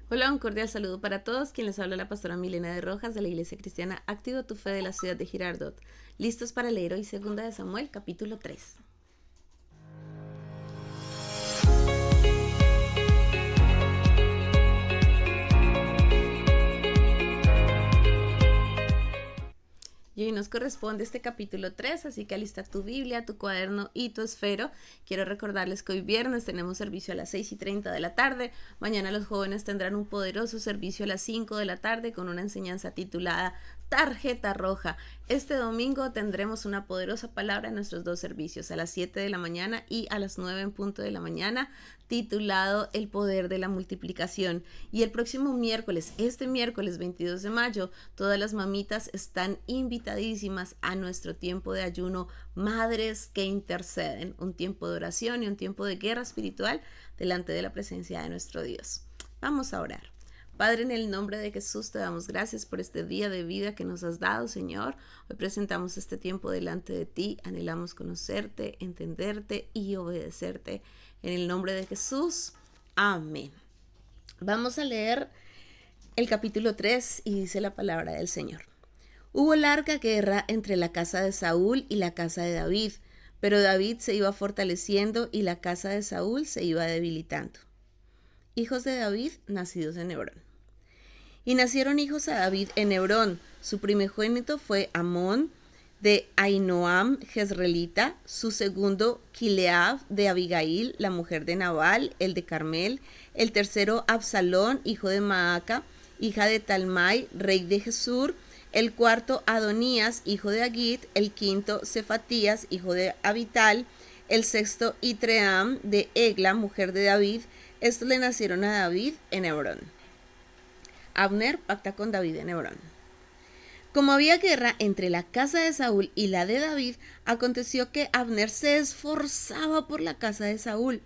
Hola, un cordial saludo para todos. Quien les habla la pastora Milena de Rojas de la Iglesia Cristiana Activa Tu Fe de la ciudad de Girardot. ¿Listos para leer hoy 2 de Samuel, capítulo 3? Y hoy nos corresponde este capítulo 3, así que alista tu Biblia, tu cuaderno y tu esfero. Quiero recordarles que hoy viernes tenemos servicio a las 6:30 de la tarde. Mañana los jóvenes tendrán un poderoso servicio a las 5 de la tarde con una enseñanza titulada Tarjeta Roja. Este domingo tendremos una poderosa palabra en nuestros dos servicios, a las 7 de la mañana y a las 9 en punto de la mañana, titulado El Poder de la Multiplicación. Y el próximo miércoles, este miércoles 22 de mayo, todas las mamitas están invitadísimas a nuestro tiempo de ayuno, Madres que Interceden, un tiempo de oración y un tiempo de guerra espiritual delante de la presencia de nuestro Dios. Vamos a orar. Padre, en el nombre de Jesús te damos gracias por este día de vida que nos has dado, Señor. Hoy presentamos este tiempo delante de ti. Anhelamos conocerte, entenderte y obedecerte. En el nombre de Jesús. Amén. Vamos a leer el capítulo 3 y dice la palabra del Señor. Hubo larga guerra entre la casa de Saúl y la casa de David, pero David se iba fortaleciendo y la casa de Saúl se iba debilitando. Hijos de David nacidos en Hebrón. Y nacieron hijos a David en Hebrón. Su primogénito fue Amón, de Ahinoam Jezreelita, su segundo Kileab, de Abigail, la mujer de Nabal, el de Carmel, el tercero Absalón, hijo de Maaca, hija de Talmai, rey de Jesur, el cuarto Adonías, hijo de Agit, el quinto Cefatías, hijo de Abital, el sexto Itream, de Egla, mujer de David. Estos le nacieron a David en Hebrón. Abner pacta con David en Hebrón. Como había guerra entre la casa de Saúl y la de David, aconteció que Abner se esforzaba por la casa de Saúl.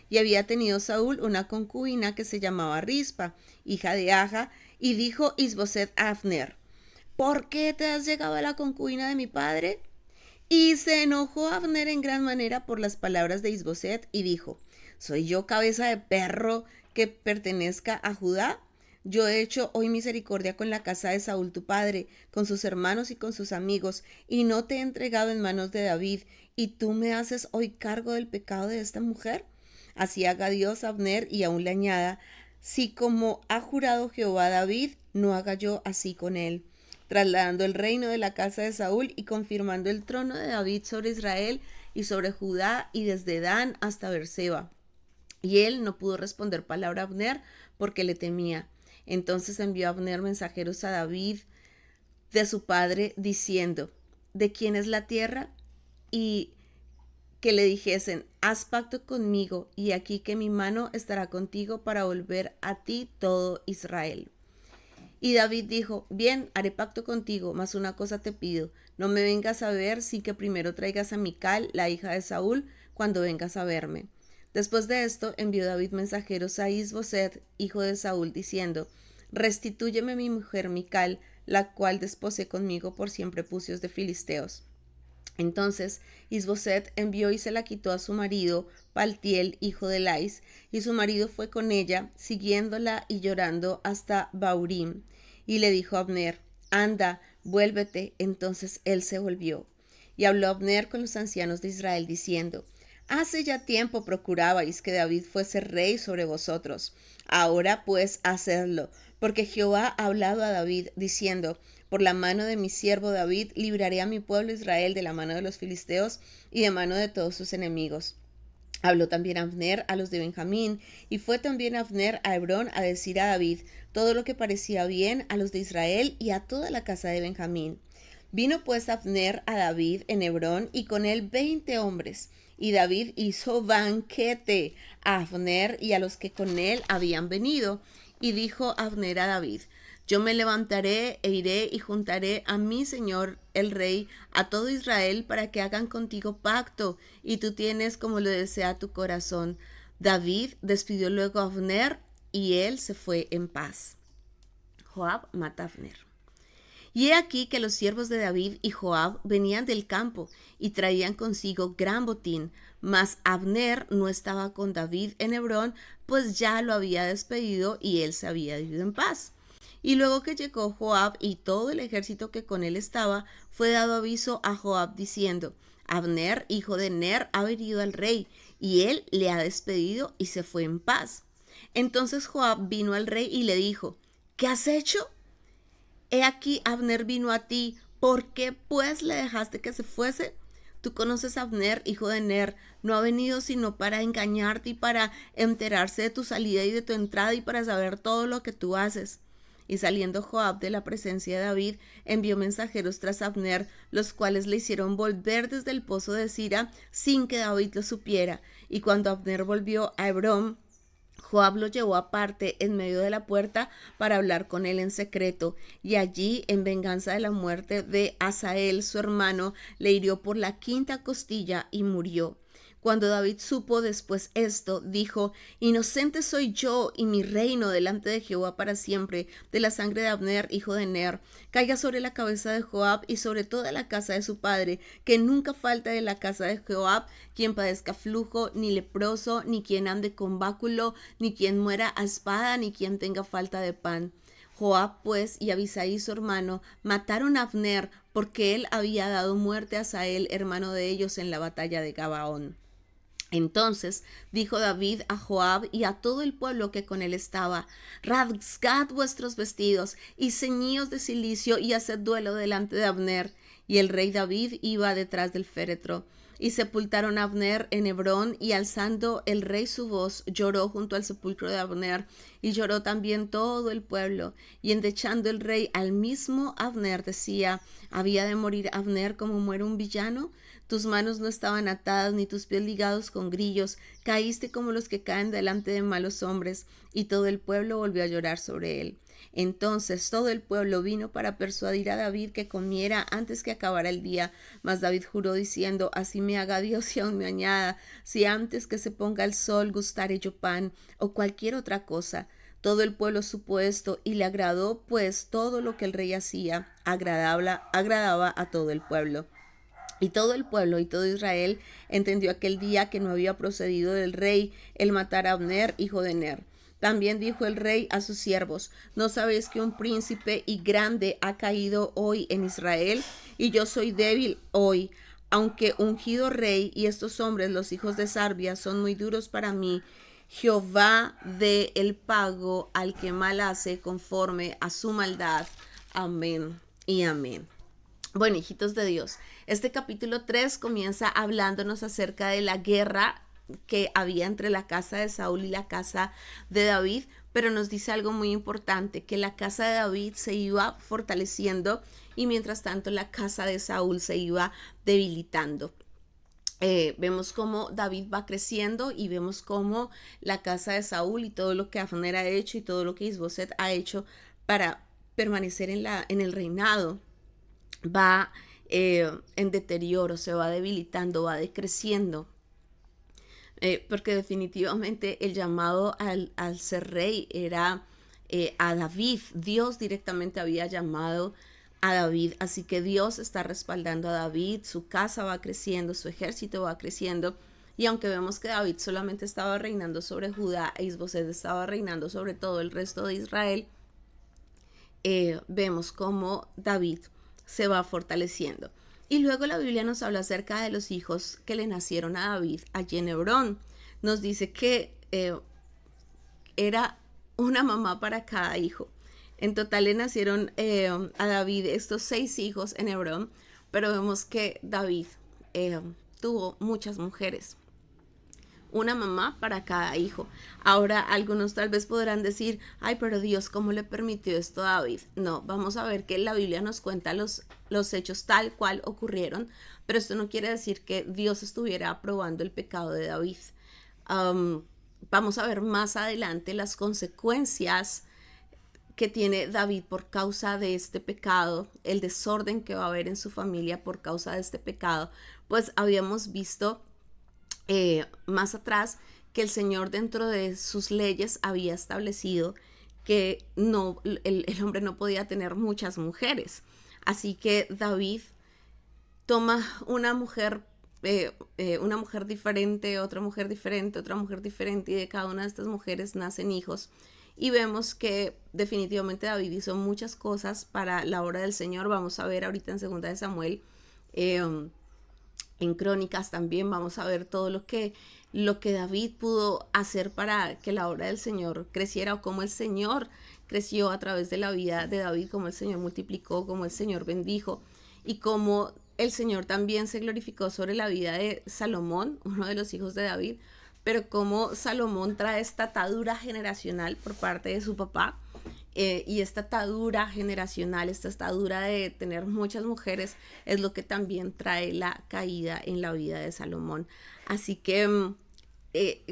Y había tenido Saúl una concubina que se llamaba Rispa, hija de Aja, y dijo Isboset a Abner: ¿Por qué te has llegado a la concubina de mi padre? Y se enojó Abner en gran manera por las palabras de Isboset y dijo: ¿Soy yo cabeza de perro que pertenezca a Judá? Yo he hecho hoy misericordia con la casa de Saúl tu padre, con sus hermanos y con sus amigos, y no te he entregado en manos de David, y tú me haces hoy cargo del pecado de esta mujer. Así haga Dios a Abner, y aún le añada: si como ha jurado Jehová a David, no haga yo así con él, trasladando el reino de la casa de Saúl y confirmando el trono de David sobre Israel y sobre Judá y desde Dan hasta Beerseba. Y él no pudo responder palabra a Abner porque le temía. Entonces envió Abner mensajeros a David de su padre diciendo: ¿de quién es la tierra? Y que le dijesen: haz pacto conmigo, y aquí que mi mano estará contigo para volver a ti todo Israel. Y David dijo: bien, haré pacto contigo, mas una cosa te pido: no me vengas a ver sin que primero traigas a Mical, la hija de Saúl, cuando vengas a verme. Después de esto envió David mensajeros a Isboset, hijo de Saúl, diciendo: restitúyeme mi mujer Mical, la cual desposé conmigo por 100 prepucios de filisteos. Entonces Isboset envió y se la quitó a su marido Paltiel, hijo de Lais, y su marido fue con ella, siguiéndola y llorando hasta Baurim. Y le dijo a Abner: anda, vuélvete. Entonces él se volvió. Y habló Abner con los ancianos de Israel, diciendo: hace ya tiempo procurabais que David fuese rey sobre vosotros. Ahora pues hacedlo, porque Jehová ha hablado a David, diciendo: por la mano de mi siervo David libraré a mi pueblo Israel de la mano de los filisteos y de mano de todos sus enemigos. Habló también Abner a los de Benjamín, y fue también Abner a Hebrón a decir a David todo lo que parecía bien a los de Israel y a toda la casa de Benjamín. Vino pues Abner a David en Hebrón, y con él 20 hombres. Y David hizo banquete a Abner y a los que con él habían venido. Y dijo Abner a David: yo me levantaré e iré y juntaré a mi señor el rey a todo Israel para que hagan contigo pacto, y tú tienes como lo desea tu corazón. David despidió luego a Abner y él se fue en paz. Joab mata a Abner. Y he aquí que los siervos de David y Joab venían del campo y traían consigo gran botín, mas Abner no estaba con David en Hebrón, pues ya lo había despedido y él se había ido en paz. Y luego que llegó Joab y todo el ejército que con él estaba, fue dado aviso a Joab diciendo: Abner, hijo de Ner, ha venido al rey, y él le ha despedido y se fue en paz. Entonces Joab vino al rey y le dijo: ¿Qué has hecho? He aquí Abner vino a ti, ¿por qué pues le dejaste que se fuese? Tú conoces a Abner, hijo de Ner, no ha venido sino para engañarte y para enterarse de tu salida y de tu entrada y para saber todo lo que tú haces. Y saliendo Joab de la presencia de David, envió mensajeros tras Abner, los cuales le hicieron volver desde el pozo de Sira sin que David lo supiera. Y cuando Abner volvió a Hebrón, Joab lo llevó aparte en medio de la puerta para hablar con él en secreto, y allí, en venganza de la muerte de Asael, su hermano, le hirió por la quinta costilla y murió. Cuando David supo después esto, dijo: Inocente soy yo y mi reino delante de Jehová para siempre, de la sangre de Abner, hijo de Ner. Caiga sobre la cabeza de Joab y sobre toda la casa de su padre, que nunca falte de la casa de Joab quien padezca flujo, ni leproso, ni quien ande con báculo, ni quien muera a espada, ni quien tenga falta de pan. Joab, pues, y Abisai su hermano mataron a Abner, porque él había dado muerte a Asael, hermano de ellos, en la batalla de Gabaón. Entonces dijo David a Joab y a todo el pueblo que con él estaba: Rasgad vuestros vestidos y ceñíos de cilicio y haced duelo delante de Abner. Y el rey David iba detrás del féretro. Y sepultaron a Abner en Hebrón, y alzando el rey su voz, lloró junto al sepulcro de Abner, y lloró también todo el pueblo. Y endechando el rey al mismo Abner, decía: ¿Había de morir Abner como muere un villano? Tus manos no estaban atadas, ni tus pies ligados con grillos. Caíste como los que caen delante de malos hombres. Y todo el pueblo volvió a llorar sobre él. Entonces todo el pueblo vino para persuadir a David que comiera antes que acabara el día. Mas David juró diciendo: Así me haga Dios y aun me añada, si antes que se ponga el sol gustare yo pan o cualquier otra cosa. Todo el pueblo supo esto y le agradó, pues todo lo que el rey hacía agradaba a todo el pueblo. Y todo el pueblo y todo Israel entendió aquel día que no había procedido del rey el matar a Abner, hijo de Ner. También dijo el rey a sus siervos: ¿No sabéis que un príncipe y grande ha caído hoy en Israel? Y yo soy débil hoy, aunque ungido rey, y estos hombres, los hijos de Sarbia, son muy duros para mí. Jehová dé el pago al que mal hace conforme a su maldad. Amén y amén. Bueno, hijitos de Dios, este capítulo 3 comienza hablándonos acerca de la guerra que había entre la casa de Saúl y la casa de David, pero nos dice algo muy importante, que la casa de David se iba fortaleciendo y mientras tanto la casa de Saúl se iba debilitando. Vemos cómo David va creciendo y vemos cómo la casa de Saúl y todo lo que Abner ha hecho y todo lo que Isboset ha hecho para permanecer en el reinado va en deterioro, se va debilitando, va decreciendo. Porque definitivamente el llamado al ser rey era a David. Dios directamente había llamado a David, así que Dios está respaldando a David, su casa va creciendo, su ejército va creciendo. Y aunque vemos que David solamente estaba reinando sobre Judá e Isboset estaba reinando sobre todo el resto de Israel, vemos cómo David se va fortaleciendo. Y luego la Biblia nos habla acerca de los hijos que le nacieron a David allí en Hebrón. Nos dice que era una mamá para cada hijo. En total le nacieron a David estos 6 hijos en Hebrón, pero vemos que David tuvo muchas mujeres. Una mamá para cada hijo. Ahora algunos tal vez podrán decir: ay, pero Dios, ¿cómo le permitió esto a David? No, vamos a ver que la Biblia nos cuenta los hechos tal cual ocurrieron, pero esto no quiere decir que Dios estuviera aprobando el pecado de David. Vamos a ver más adelante las consecuencias que tiene David por causa de este pecado, el desorden que va a haber en su familia por causa de este pecado. Pues habíamos visto más atrás que el Señor dentro de sus leyes había establecido que no, el hombre no podía tener muchas mujeres. Así que David toma una mujer diferente, otra mujer diferente, otra mujer diferente, y de cada una de estas mujeres nacen hijos. Y vemos que definitivamente David hizo muchas cosas para la obra del Señor. Vamos a ver ahorita en Segunda de Samuel, en Crónicas también vamos a ver todo lo que David pudo hacer para que la obra del Señor creciera, o cómo el Señor creció a través de la vida de David, cómo el Señor multiplicó, cómo el Señor bendijo, y cómo el Señor también se glorificó sobre la vida de Salomón, uno de los hijos de David, pero cómo Salomón trae esta atadura generacional por parte de su papá. Y esta atadura generacional, esta atadura de tener muchas mujeres, es lo que también trae la caída en la vida de Salomón. Así que,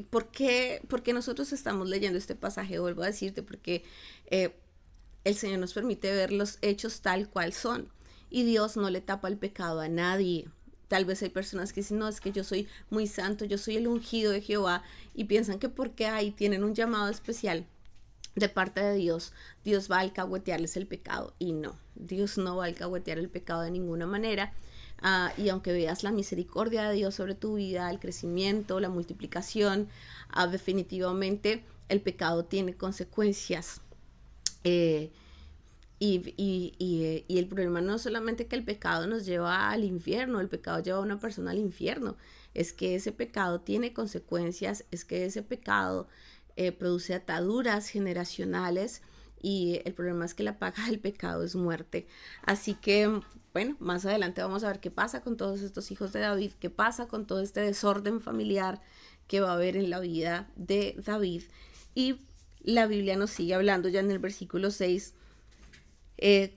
¿por qué nosotros estamos leyendo este pasaje? Vuelvo a decirte, porque el Señor nos permite ver los hechos tal cual son. Y Dios no le tapa el pecado a nadie. Tal vez hay personas que dicen, no, es que yo soy muy santo, yo soy el ungido de Jehová, y piensan que porque ahí tienen un llamado especial de parte de Dios, Dios va a alcahuetearles el pecado. Y no, Dios no va a alcahuetear el pecado de ninguna manera. Y aunque veas la misericordia de Dios sobre tu vida, el crecimiento, la multiplicación, definitivamente el pecado tiene consecuencias. Y el problema no es solamente que el pecado nos lleva al infierno, el pecado lleva a una persona al infierno, es que ese pecado tiene consecuencias, es que ese pecado produce ataduras generacionales, y el problema es que la paga del pecado es muerte. Así que, bueno, más adelante vamos a ver qué pasa con todos estos hijos de David, qué pasa con todo este desorden familiar que va a haber en la vida de David. Y la Biblia nos sigue hablando ya en el versículo 6,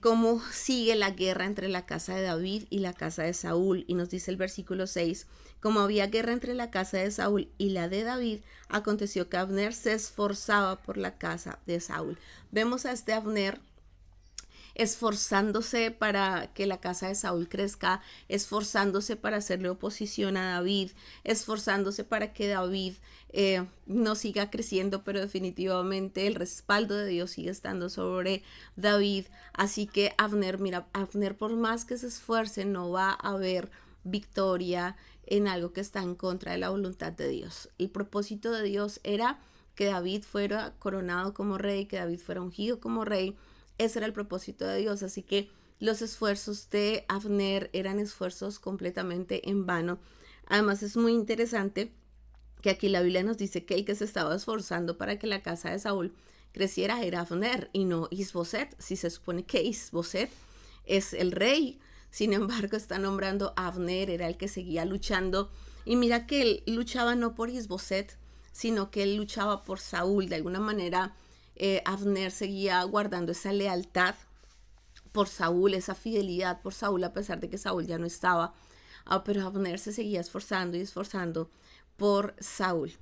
cómo sigue la guerra entre la casa de David y la casa de Saúl. Y nos dice el versículo 6, como había guerra entre la casa de Saúl y la de David, aconteció que Abner se esforzaba por la casa de Saúl. Vemos a este Abner esforzándose para que la casa de Saúl crezca, esforzándose para hacerle oposición a David, esforzándose para que David no siga creciendo, pero definitivamente el respaldo de Dios sigue estando sobre David. Así que Abner, mira, Abner por más que se esfuerce, no va a haber victoria en algo que está en contra de la voluntad de Dios. El propósito de Dios era que David fuera coronado como rey, que David fuera ungido como rey. Ese era el propósito de Dios. Así que los esfuerzos de Abner eran esfuerzos completamente en vano. Además, es muy interesante que aquí la Biblia nos dice que el que se estaba esforzando para que la casa de Saúl creciera era Abner y no Isboset. Si se supone que Isboset es el rey, sin embargo está nombrando a Abner, era el que seguía luchando. Y mira que él luchaba no por Isboset, sino que él luchaba por Saúl. De alguna manera Abner seguía guardando esa lealtad por Saúl, esa fidelidad por Saúl, a pesar de que Saúl ya no estaba. Pero Abner se seguía esforzando y esforzando por Saúl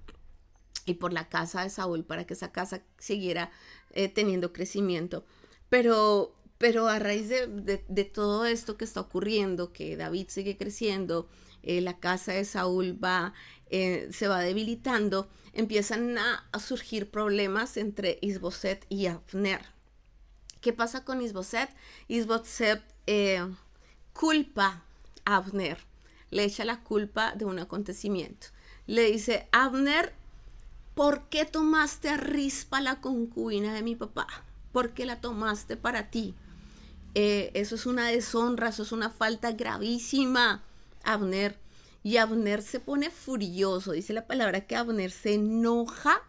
y por la casa de Saúl, para que esa casa siguiera teniendo crecimiento. Pero a raíz de todo esto que está ocurriendo, que David sigue creciendo, la casa de Saúl se va debilitando, empiezan a surgir problemas entre Isboset y Abner. ¿Qué pasa con Isboset? Isboset culpa a Abner, le echa la culpa de un acontecimiento. Le dice, Abner, ¿por qué tomaste a Rispa, la concubina de mi papá? ¿Por qué la tomaste para ti? Eso es una deshonra, eso es una falta gravísima, Abner. Y Abner se pone furioso, dice la palabra que Abner se enoja.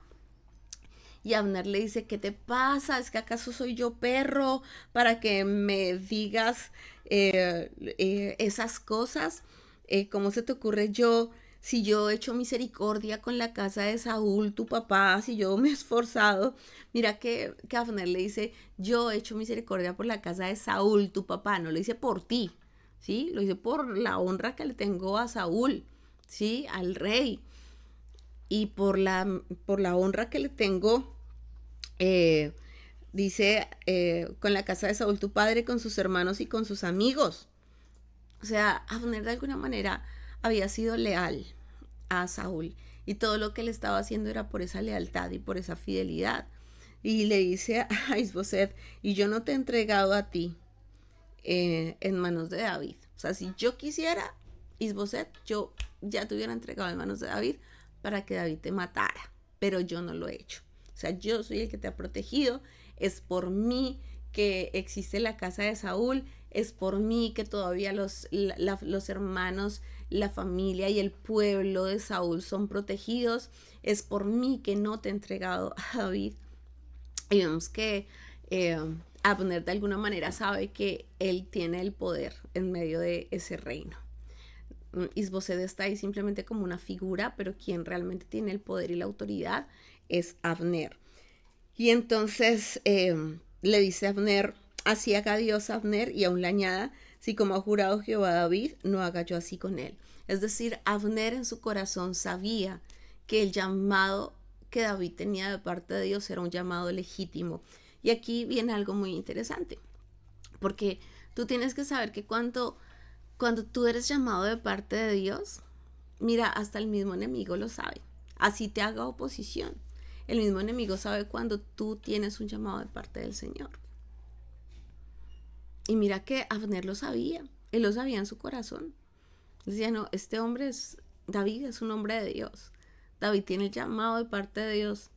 Y Abner le dice, ¿qué te pasa? ¿Es que acaso soy yo perro para que me digas esas cosas? ¿Cómo se te ocurre si yo he hecho misericordia con la casa de Saúl, tu papá, si yo me he esforzado? Mira que Abner le dice, yo he hecho misericordia por la casa de Saúl, tu papá, no lo dice por ti, ¿sí? Lo dice por la honra que le tengo a Saúl, ¿sí? Al rey. Y por la honra que le tengo, dice, con la casa de Saúl tu padre, con sus hermanos y con sus amigos. O sea, Abner de alguna manera había sido leal a Saúl, y todo lo que él estaba haciendo era por esa lealtad y por esa fidelidad. Y le dice a Isboset, y yo no te he entregado a ti en manos de David. O sea, si yo quisiera, Isboset, yo ya te hubiera entregado en manos de David para que David te matara, pero yo no lo he hecho. O sea, yo soy el que te ha protegido, es por mí que existe la casa de Saúl, es por mí que todavía los hermanos, la familia y el pueblo de Saúl son protegidos, es por mí que no te he entregado a David. Y vemos que Abner de alguna manera sabe que él tiene el poder en medio de ese reino. Isboset está ahí simplemente como una figura, pero quien realmente tiene el poder y la autoridad es Abner. Y entonces le dice a Abner, así haga Dios a Abner, y aún le añada, si como ha jurado Jehová a David, no haga yo así con él. Es decir, Abner en su corazón sabía que el llamado que David tenía de parte de Dios era un llamado legítimo. Y aquí viene algo muy interesante, porque tú tienes que saber que cuando tú eres llamado de parte de Dios, mira, hasta el mismo enemigo lo sabe. Así te haga oposición. El mismo enemigo sabe cuando tú tienes un llamado de parte del Señor. Y mira que Abner lo sabía. Él lo sabía en su corazón. Decía, no, este hombre es, David es un hombre de Dios. David tiene el llamado de parte de Dios.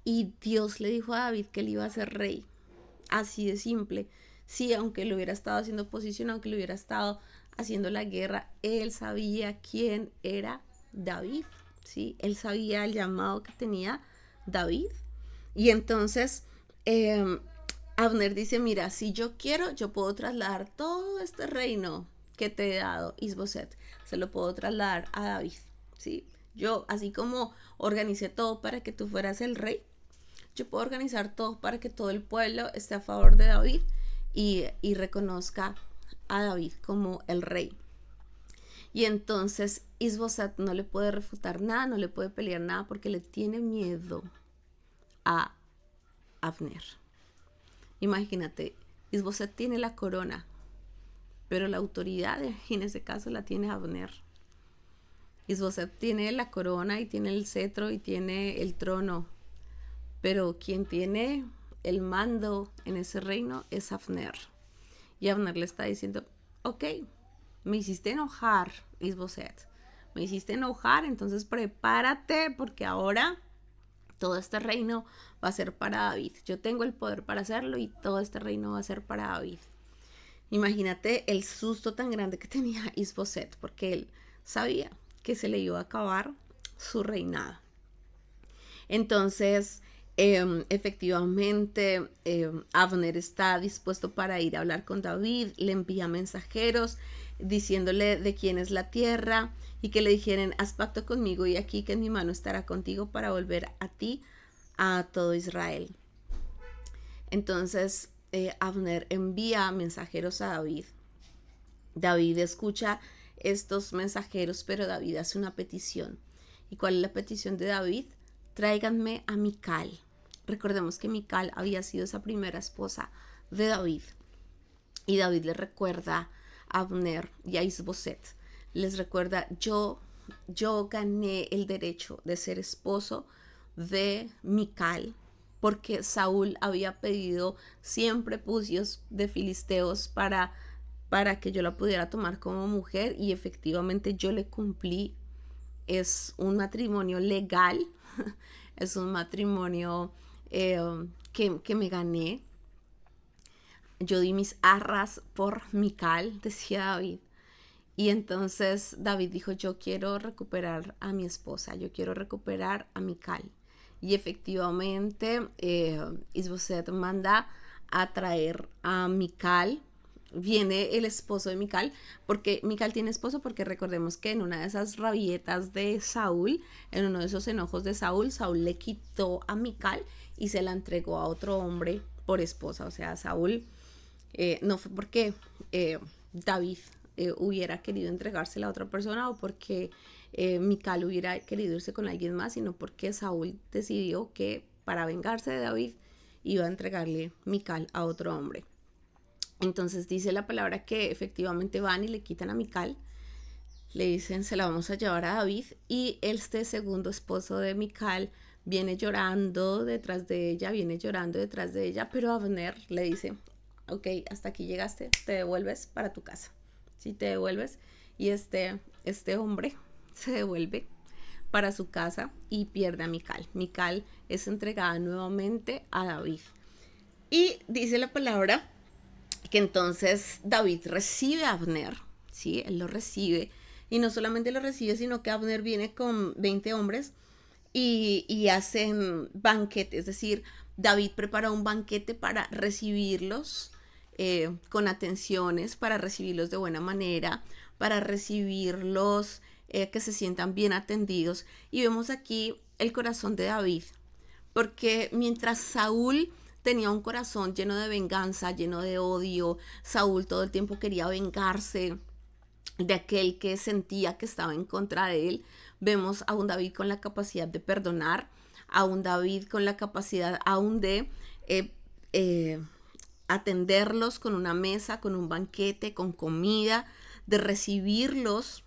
Y Dios le dijo a David que él iba a ser rey. Así de simple. Sí, aunque lo hubiera estado haciendo oposición, aunque lo hubiera estado haciendo la guerra, él sabía quién era David. ¿Sí? Él sabía el llamado que tenía David. Y entonces Abner dice, mira, si yo quiero, yo puedo trasladar todo este reino que te he dado, Isboset, se lo puedo trasladar a David, ¿sí? Yo, así como organicé todo para que tú fueras el rey, yo puedo organizar todo para que todo el pueblo esté a favor de David y reconozca a David como el rey. Y entonces Isboset no le puede refutar nada, no le puede pelear nada porque le tiene miedo a Abner. Imagínate, Isboset tiene la corona, pero la autoridad en ese caso la tiene Abner. Isboset tiene la corona y tiene el cetro y tiene el trono, pero quien tiene el mando en ese reino es Abner. Y Abner le está diciendo, ok, me hiciste enojar, Isboset, me hiciste enojar, entonces prepárate porque ahora todo este reino va a ser para David. Yo tengo el poder para hacerlo y todo este reino va a ser para David. Imagínate el susto tan grande que tenía Isboset, porque él sabía que se le iba a acabar su reinado. Entonces, efectivamente, Abner está dispuesto para ir a hablar con David, le envía mensajeros diciéndole de quién es la tierra y que le dijeran, haz pacto conmigo y aquí que en mi mano estará contigo para volver a ti a todo Israel. Entonces Abner envía mensajeros a David. David escucha estos mensajeros, pero David hace una petición. ¿Y cuál es la petición de David? Tráiganme a Mical. Recordemos que Mical había sido esa primera esposa de David. Y David le recuerda a Abner y a Isboset. Les recuerda, yo gané el derecho de ser esposo de Mical, porque Saúl había pedido siempre pucios de filisteos para que yo la pudiera tomar como mujer y efectivamente yo le cumplí. Es un matrimonio legal, es un matrimonio que me gané. Yo di mis arras por Mical, decía David. Y entonces David dijo, yo quiero recuperar a mi esposa, yo quiero recuperar a Mical. Y efectivamente Isboset manda a traer a Mical. Viene el esposo de Mical, porque Mical tiene esposo, porque recordemos que en una de esas rabietas de Saúl, en uno de esos enojos de Saúl, Saúl le quitó a Mical y se la entregó a otro hombre por esposa. O sea, Saúl no fue porque David hubiera querido entregársela a otra persona o porque Mical hubiera querido irse con alguien más, sino porque Saúl decidió que para vengarse de David iba a entregarle Mical a otro hombre. Entonces dice la palabra que efectivamente van y le quitan a Mical, le dicen se la vamos a llevar a David y este segundo esposo de Mical viene llorando detrás de ella, pero Abner le dice ok, hasta aquí llegaste, te devuelves para tu casa. Sí, te devuelves. Y este hombre se devuelve para su casa y pierde a Mical. Mical es entregada nuevamente a David. Y dice la palabra que entonces David recibe a Abner, ¿sí? Él lo recibe. Y no solamente lo recibe, sino que Abner viene con 20 hombres y hacen banquete. Es decir, David prepara un banquete para recibirlos con atenciones, para recibirlos de buena manera, para recibirlos que se sientan bien atendidos. Y vemos aquí el corazón de David, porque mientras Saúl tenía un corazón lleno de venganza, lleno de odio, Saúl todo el tiempo quería vengarse de aquel que sentía que estaba en contra de él. Vemos a un David con la capacidad de perdonar, a un David con la capacidad aún de eh, eh, atenderlos con una mesa, con un banquete, con comida, de recibirlos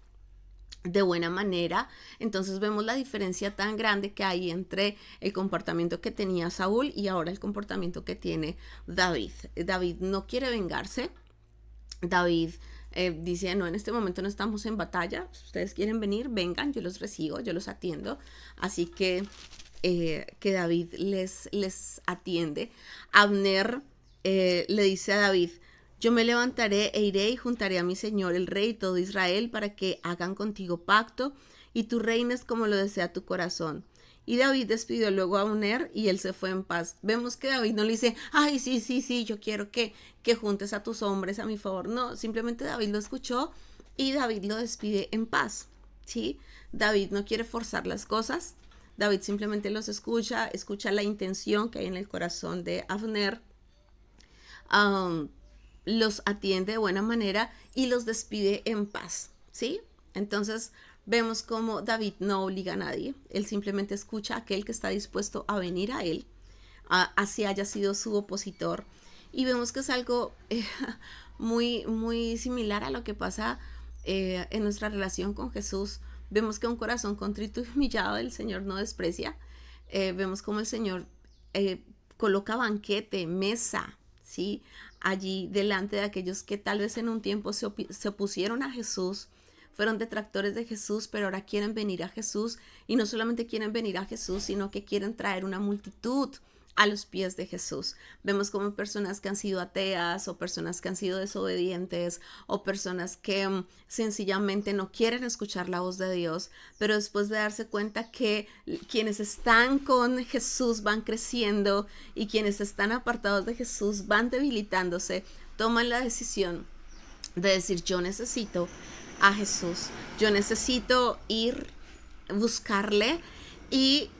de buena manera. Entonces vemos la diferencia tan grande que hay entre el comportamiento que tenía Saúl y ahora el comportamiento que tiene David. David no quiere vengarse. David dice, no, en este momento no estamos en batalla, si ustedes quieren venir, vengan, yo los recibo, yo los atiendo. Así que David les atiende. Abner le dice a David, yo me levantaré e iré y juntaré a mi señor el rey y todo Israel para que hagan contigo pacto y tú reines como lo desea tu corazón. Y David despidió luego a Abner y él se fue en paz. Vemos que David no le dice, ay, sí, yo quiero que juntes a tus hombres a mi favor. No, simplemente David lo escuchó y David lo despide en paz. ¿Sí? David no quiere forzar las cosas. David simplemente los escucha la intención que hay en el corazón de Abner. Los atiende de buena manera y los despide en paz, ¿sí? Entonces vemos cómo David no obliga a nadie, él simplemente escucha a aquel que está dispuesto a venir a él, así haya sido su opositor. Y vemos que es algo muy similar a lo que pasa en nuestra relación con Jesús. Vemos que un corazón contrito y humillado el Señor no desprecia. Vemos cómo el Señor coloca banquete, mesa, ¿sí? Allí delante de aquellos que tal vez en un tiempo se opusieron a Jesús, fueron detractores de Jesús, pero ahora quieren venir a Jesús y no solamente quieren venir a Jesús, sino que quieren traer una multitud a los pies de Jesús. Vemos como personas que han sido ateas o personas que han sido desobedientes o personas que sencillamente no quieren escuchar la voz de Dios, pero después de darse cuenta que quienes están con Jesús van creciendo y quienes están apartados de Jesús van debilitándose, toman la decisión de decir, yo necesito a Jesús, yo necesito ir, buscarle y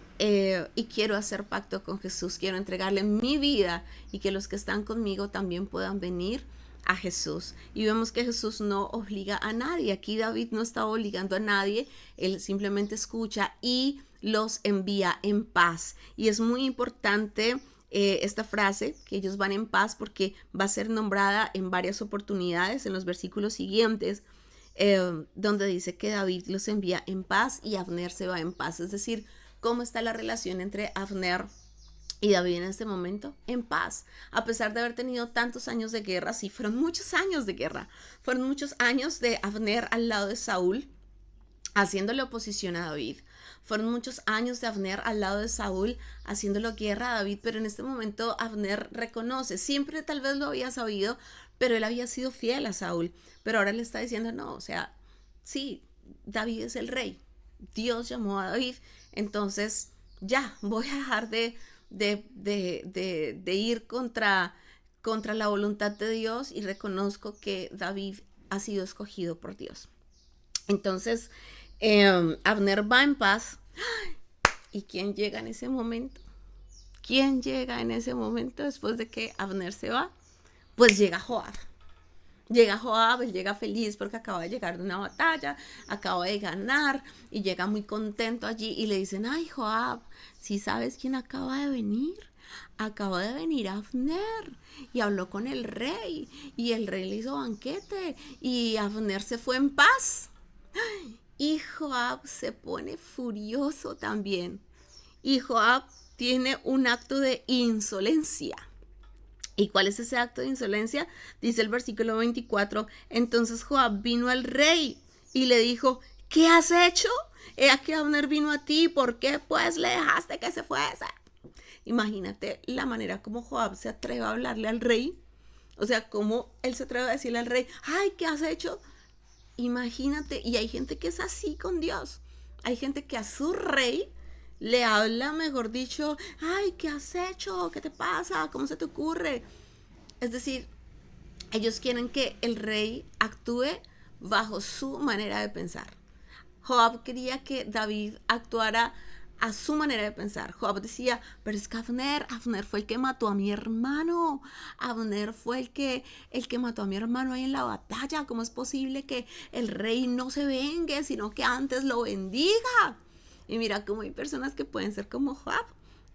quiero hacer pacto con Jesús, quiero entregarle mi vida y que los que están conmigo también puedan venir a Jesús. Y vemos que Jesús no obliga a nadie. Aquí David no está obligando a nadie, él simplemente escucha y los envía en paz. Y es muy importante esta frase, que ellos van en paz, porque va a ser nombrada en varias oportunidades en los versículos siguientes, donde dice que David los envía en paz y Abner se va en paz. Es decir, ¿cómo está la relación entre Abner y David en este momento? En paz, a pesar de haber tenido tantos años de guerra. Sí, fueron muchos años de guerra, fueron muchos años de Abner al lado de Saúl, haciéndole oposición a David. Fueron muchos años de Abner al lado de Saúl, haciéndole guerra a David, pero en este momento Abner reconoce, siempre tal vez lo había sabido, pero él había sido fiel a Saúl, pero ahora le está diciendo, no, o sea, sí, David es el rey, Dios llamó a David, entonces ya voy a dejar de ir contra la voluntad de Dios y reconozco que David ha sido escogido por Dios. Entonces Abner va en paz. ¿Y quién llega en ese momento? ¿Quién llega en ese momento después de que Abner se va? Pues llega Joab. Llega Joab, él llega feliz porque acaba de llegar de una batalla, acaba de ganar y llega muy contento allí y le dicen, ay Joab, ¿sí sabes quién acaba de venir? Acaba de venir Abner y habló con el rey y el rey le hizo banquete y Abner se fue en paz. Y Joab se pone furioso también. Y Joab tiene un acto de insolencia. ¿Y cuál es ese acto de insolencia? Dice el versículo 24, entonces Joab vino al rey y le dijo, ¿qué has hecho? He aquí Abner vino a ti, ¿por qué pues le dejaste que se fuese? Imagínate la manera como Joab se atreve a hablarle al rey. O sea, cómo él se atreve a decirle al rey, ay, ¿qué has hecho? Imagínate, y hay gente que es así con Dios. Hay gente que a su rey le habla, mejor dicho, ay, ¿qué has hecho? ¿Qué te pasa? ¿Cómo se te ocurre? Es decir, ellos quieren que el rey actúe bajo su manera de pensar. Joab quería que David actuara a su manera de pensar. Joab decía, pero es que Abner fue el que mató a mi hermano. Abner fue el que mató a mi hermano ahí en la batalla. ¿Cómo es posible que el rey no se vengue, sino que antes lo bendiga? Y mira cómo hay personas que pueden ser como Joab.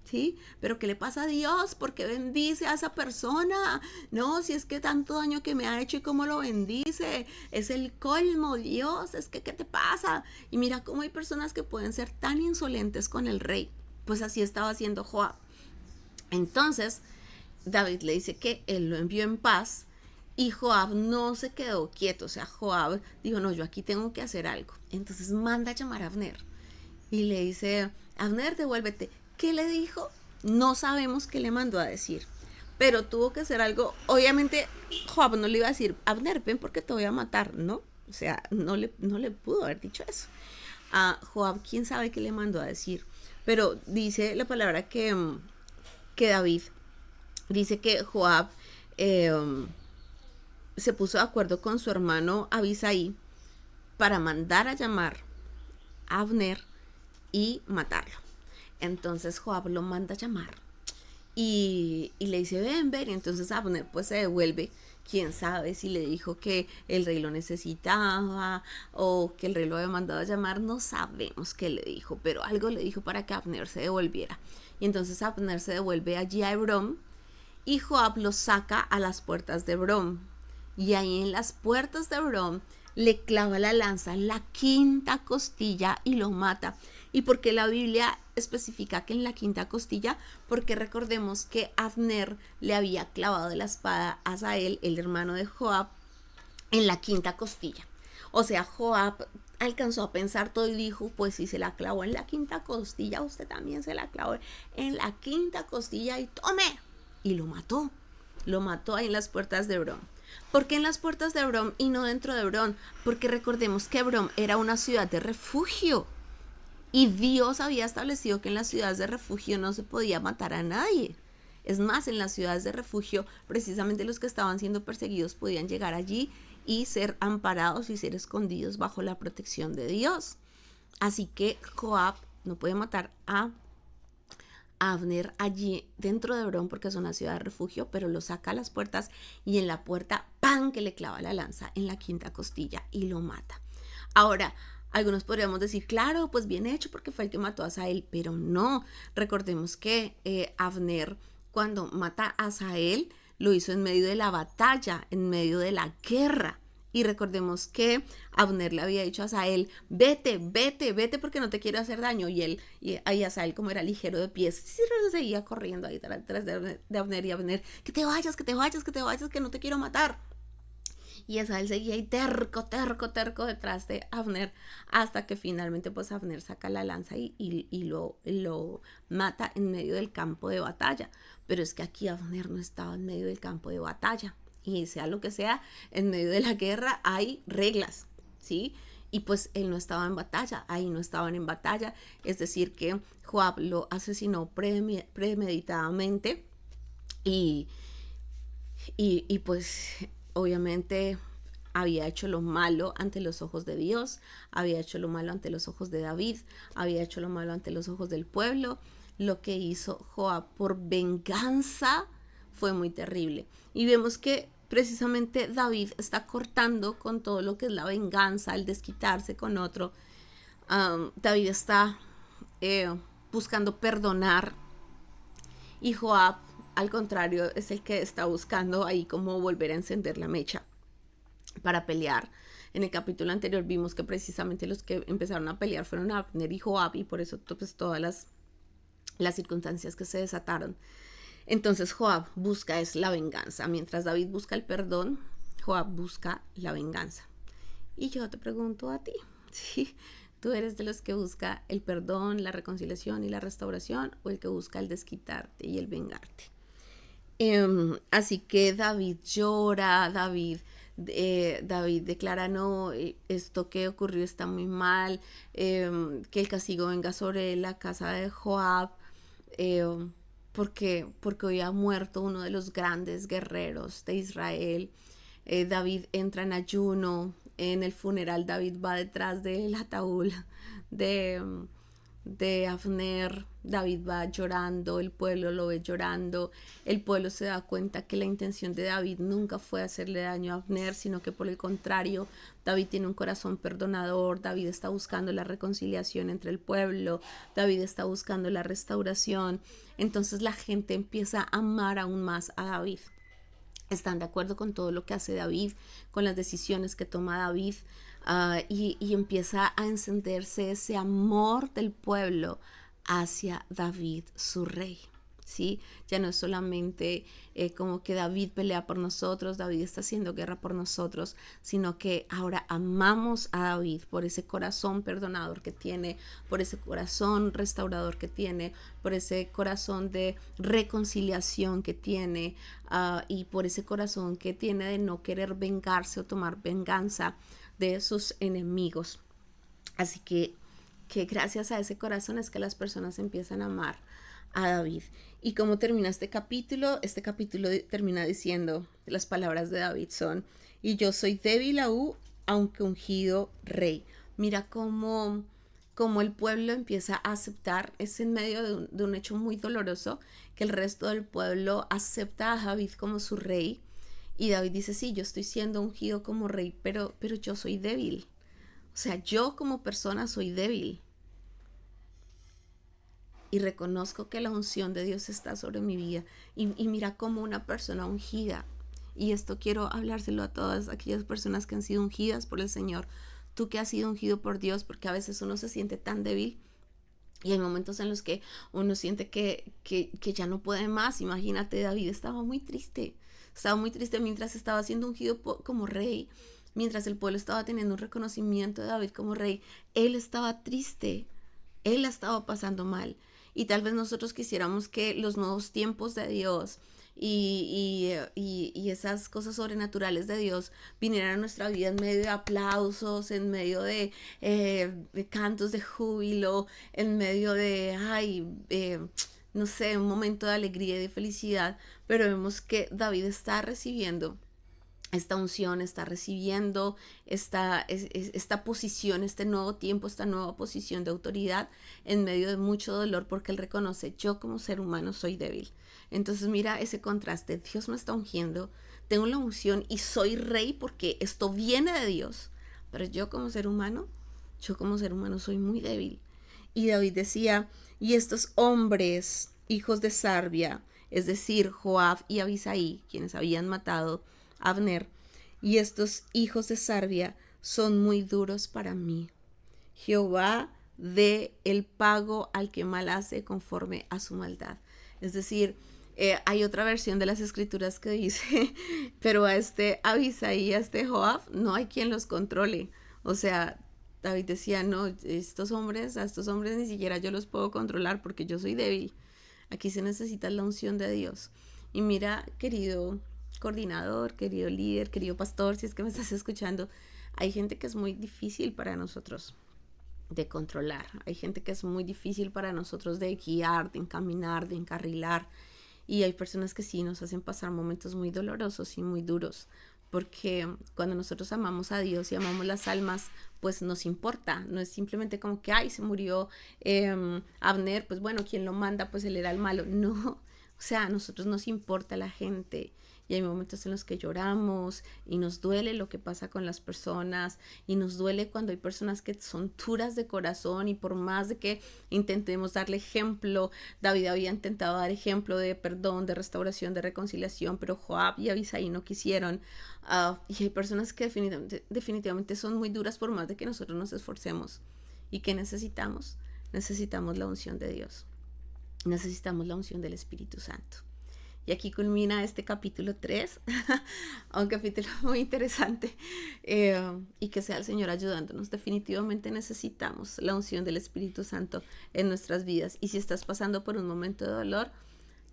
¿Sí? Pero ¿qué le pasa a Dios? ¿Por qué bendice a esa persona? No, si es que tanto daño que me ha hecho y cómo lo bendice. Es el colmo, Dios. Es que ¿qué te pasa? Y mira cómo hay personas que pueden ser tan insolentes con el rey. Pues así estaba haciendo Joab. Entonces, David le dice que él lo envió en paz y Joab no se quedó quieto. O sea, Joab dijo, no, yo aquí tengo que hacer algo. Entonces manda a llamar a Abner y le dice, Abner, devuélvete. ¿Qué le dijo? No sabemos qué le mandó a decir, pero tuvo que hacer algo. Obviamente Joab no le iba a decir, Abner, ven porque te voy a matar, ¿no? O sea, no le pudo haber dicho eso. A Joab, quién sabe qué le mandó a decir, pero dice la palabra que David, dice que Joab eh, se puso de acuerdo con su hermano Abisai para mandar a llamar a Abner y matarlo. Entonces Joab lo manda a llamar y le dice, ven, y entonces Abner pues se devuelve. Quién sabe si le dijo que el rey lo necesitaba o que el rey lo había mandado a llamar, no sabemos qué le dijo, pero algo le dijo para que Abner se devolviera. Y entonces Abner se devuelve allí a Hebrón y Joab lo saca a las puertas de Hebrón. Y ahí en las puertas de Hebrón le clava la lanza en la quinta costilla y lo mata. ¿Y por qué la Biblia especifica que en la quinta costilla? Porque recordemos que Abner le había clavado la espada a Asael, el hermano de Joab, en la quinta costilla. O sea, Joab alcanzó a pensar todo y dijo, pues si se la clavó en la quinta costilla, usted también se la clavó en la quinta costilla y tome. Y lo mató. Lo mató ahí en las puertas de Hebrón. ¿Por qué en las puertas de Hebrón y no dentro de Hebrón? Porque recordemos que Hebrón era una ciudad de refugio. Y Dios había establecido que en las ciudades de refugio no se podía matar a nadie. Es más, en las ciudades de refugio, precisamente los que estaban siendo perseguidos podían llegar allí y ser amparados y ser escondidos bajo la protección de Dios. Así que Joab no puede matar a Abner allí dentro de Hebrón porque es una ciudad de refugio, pero lo saca a las puertas y en la puerta, ¡pam!, que le clava la lanza en la quinta costilla y lo mata. Ahora, algunos podríamos decir, claro, pues bien hecho porque fue el que mató a Asael, pero no. Recordemos que Abner, cuando mata a Asael, lo hizo en medio de la batalla, en medio de la guerra. Y recordemos que Abner le había dicho a Asael, vete porque no te quiero hacer daño. Y Asael, como era ligero de pies, seguía corriendo ahí detrás de Abner y Abner, que te vayas, que no te quiero matar. Y Asael seguía ahí terco detrás de Abner hasta que finalmente pues Abner saca la lanza y lo mata en medio del campo de batalla. Pero es que aquí Abner no estaba en medio del campo de batalla. Y sea lo que sea, en medio de la guerra hay reglas, ¿sí? Y pues él no estaba en batalla, ahí no estaban en batalla. Es decir que Joab lo asesinó premeditadamente y pues obviamente había hecho lo malo ante los ojos de Dios, había hecho lo malo ante los ojos de David, había hecho lo malo ante los ojos del pueblo. Lo que hizo Joab por venganza fue muy terrible. Y vemos que precisamente David está cortando con todo lo que es la venganza, el desquitarse con otro. David está buscando perdonar y Joab, al contrario, es el que está buscando ahí como volver a encender la mecha para pelear. En el capítulo anterior vimos que precisamente los que empezaron a pelear fueron Abner y Joab y por eso pues todas las circunstancias que se desataron. Entonces Joab busca es la venganza. Mientras David busca el perdón, Joab busca la venganza. Y yo te pregunto a ti, ¿sí? ¿Tú eres de los que busca el perdón, la reconciliación y la restauración, o el que busca el desquitarte y el vengarte? Así que David llora, David declara, no, esto que ocurrió está muy mal, que el castigo venga sobre la casa de Joab, eh, porque hoy ha muerto uno de los grandes guerreros de Israel. David entra en ayuno, en el funeral David va detrás del ataúd de, de Abner. David va llorando, el pueblo lo ve llorando, el pueblo se da cuenta que la intención de David nunca fue hacerle daño a Abner, sino que por el contrario, David tiene un corazón perdonador, David está buscando la reconciliación entre el pueblo, David está buscando la restauración. Entonces la gente empieza a amar aún más a David. Están de acuerdo con todo lo que hace David, con las decisiones que toma David, y empieza a encenderse ese amor del pueblo hacia David, su rey. ¿Sí? Ya no es solamente como que David pelea por nosotros, David está haciendo guerra por nosotros, sino que ahora amamos a David por ese corazón perdonador que tiene, por ese corazón restaurador que tiene, por ese corazón de reconciliación que tiene, y por ese corazón que tiene de no querer vengarse o tomar venganza de sus enemigos. Así que gracias a ese corazón es que las personas empiezan a amar a David. ¿Y cómo termina este capítulo? Este capítulo termina diciendo, las palabras de David son, y yo soy débil aún, aunque ungido rey. Mira cómo el pueblo empieza a aceptar, es en medio de un hecho muy doloroso, que el resto del pueblo acepta a David como su rey. Y David dice, sí, yo estoy siendo ungido como rey, pero yo soy débil. O sea, yo como persona soy débil. Y reconozco que la unción de Dios está sobre mi vida. Y mira como una persona ungida. Y esto quiero hablárselo a todas aquellas personas que han sido ungidas por el Señor. Tú que has sido ungido por Dios, porque a veces uno se siente tan débil. Y hay momentos en los que uno siente que ya no puede más. Imagínate, David estaba muy triste. Estaba muy triste mientras estaba siendo ungido como rey. Mientras el pueblo estaba teniendo un reconocimiento de David como rey. Él estaba triste. Él la estaba pasando mal. Y tal vez nosotros quisiéramos que los nuevos tiempos de Dios y esas cosas sobrenaturales de Dios vinieran a nuestra vida en medio de aplausos, en medio de cantos de júbilo, en medio de, no sé, un momento de alegría y de felicidad. Pero vemos que David está recibiendo esta unción, está recibiendo esta posición, este nuevo tiempo, esta nueva posición de autoridad en medio de mucho dolor, porque él reconoce, yo como ser humano soy débil. Entonces mira ese contraste, Dios me está ungiendo, tengo la unción y soy rey porque esto viene de Dios, pero yo como ser humano soy muy débil. Y David decía, y estos hombres, hijos de Sarbia, es decir, Joab y Abisai, quienes habían matado Abner, y estos hijos de Sarbia son muy duros para mí. Jehová dé el pago al que mal hace conforme a su maldad. Es decir, hay otra versión de las escrituras que dice, pero a este Abisai y a este Joab no hay quien los controle. O sea, David decía, no, a estos hombres ni siquiera yo los puedo controlar porque yo soy débil. Aquí se necesita la unción de Dios. Y mira, querido coordinador, querido líder, querido pastor, si es que me estás escuchando, hay gente que es muy difícil para nosotros de controlar, hay gente que es muy difícil para nosotros de guiar, de encaminar, de encarrilar, y hay personas que sí nos hacen pasar momentos muy dolorosos y muy duros, porque cuando nosotros amamos a Dios y amamos las almas, pues nos importa, no es simplemente como que, ay, se murió Abner, pues bueno, quien lo manda, pues él era el malo, no, o sea, a nosotros nos importa la gente. Y hay momentos en los que lloramos y nos duele lo que pasa con las personas y nos duele cuando hay personas que son duras de corazón, y por más de que intentemos darle ejemplo, David había intentado dar ejemplo de perdón, de restauración, de reconciliación, pero Joab y Abisai no quisieron. Y hay personas que definitivamente son muy duras por más de que nosotros nos esforcemos. ¿Y qué necesitamos? Necesitamos la unción de Dios. Necesitamos la unción del Espíritu Santo. Y aquí culmina este capítulo 3, un capítulo muy interesante, y que sea el Señor ayudándonos. Definitivamente necesitamos la unción del Espíritu Santo en nuestras vidas. Y si estás pasando por un momento de dolor,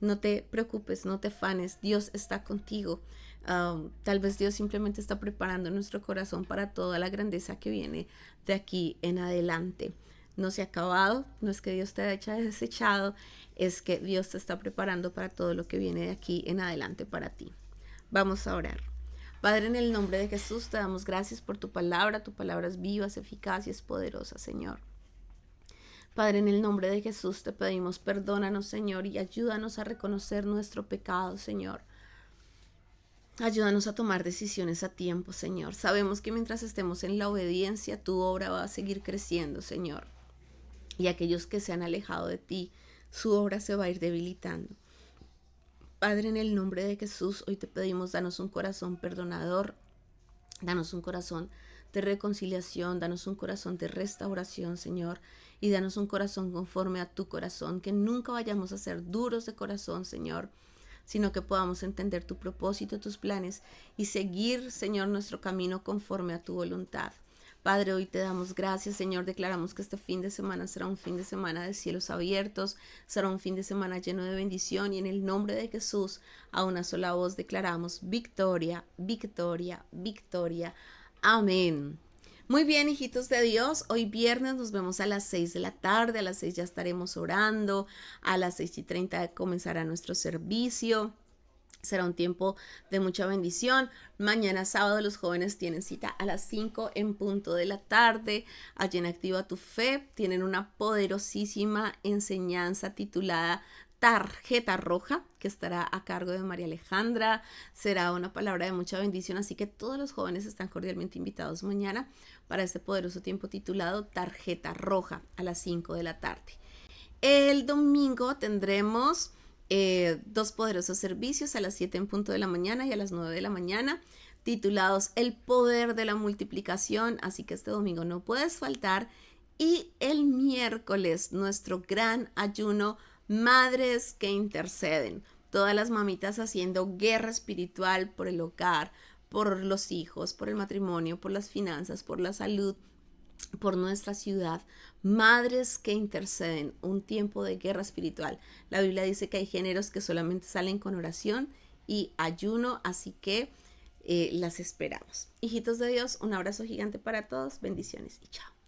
no te preocupes, no te afanes, Dios está contigo. Tal vez Dios simplemente está preparando nuestro corazón para toda la grandeza que viene de aquí en adelante. No se ha acabado, no es que Dios te haya desechado, es que Dios te está preparando para todo lo que viene de aquí en adelante para ti. Vamos a orar. Padre, en el nombre de Jesús te damos gracias por tu palabra es viva, es eficaz y es poderosa, Señor. Padre, en el nombre de Jesús te pedimos, perdónanos, Señor, y ayúdanos a reconocer nuestro pecado, Señor. Ayúdanos a tomar decisiones a tiempo, Señor. Sabemos que mientras estemos en la obediencia, tu obra va a seguir creciendo, Señor. Y aquellos que se han alejado de ti, su obra se va a ir debilitando. Padre, en el nombre de Jesús, hoy te pedimos, danos un corazón perdonador, danos un corazón de reconciliación, danos un corazón de restauración, Señor, y danos un corazón conforme a tu corazón, que nunca vayamos a ser duros de corazón, Señor, sino que podamos entender tu propósito, tus planes y seguir, Señor, nuestro camino conforme a tu voluntad. Padre, hoy te damos gracias, Señor. Declaramos que este fin de semana será un fin de semana de cielos abiertos, será un fin de semana lleno de bendición y en el nombre de Jesús, a una sola voz declaramos victoria, victoria, victoria. Amén. Muy bien, hijitos de Dios, hoy viernes nos vemos a las 6 de la tarde, a las 6 ya estaremos orando, a las 6:30 comenzará nuestro servicio. Será un tiempo de mucha bendición. Mañana sábado los jóvenes tienen cita a las 5 en punto de la tarde. Allí en Activa tu Fe tienen una poderosísima enseñanza titulada Tarjeta Roja, que estará a cargo de María Alejandra. Será una palabra de mucha bendición, así que todos los jóvenes están cordialmente invitados mañana para este poderoso tiempo titulado Tarjeta Roja a las 5 de la tarde. El domingo tendremos dos poderosos servicios a las 7 en punto de la mañana y a las 9 de la mañana, titulados El poder de la multiplicación, así que este domingo no puedes faltar. Y el miércoles, nuestro gran ayuno, Madres que Interceden. Todas las mamitas haciendo guerra espiritual por el hogar, por los hijos, por el matrimonio, por las finanzas, por la salud, por nuestra ciudad, madres que interceden, un tiempo de guerra espiritual. La Biblia dice que hay géneros que solamente salen con oración y ayuno, así que las esperamos. Hijitos de Dios, un abrazo gigante para todos, bendiciones y chao.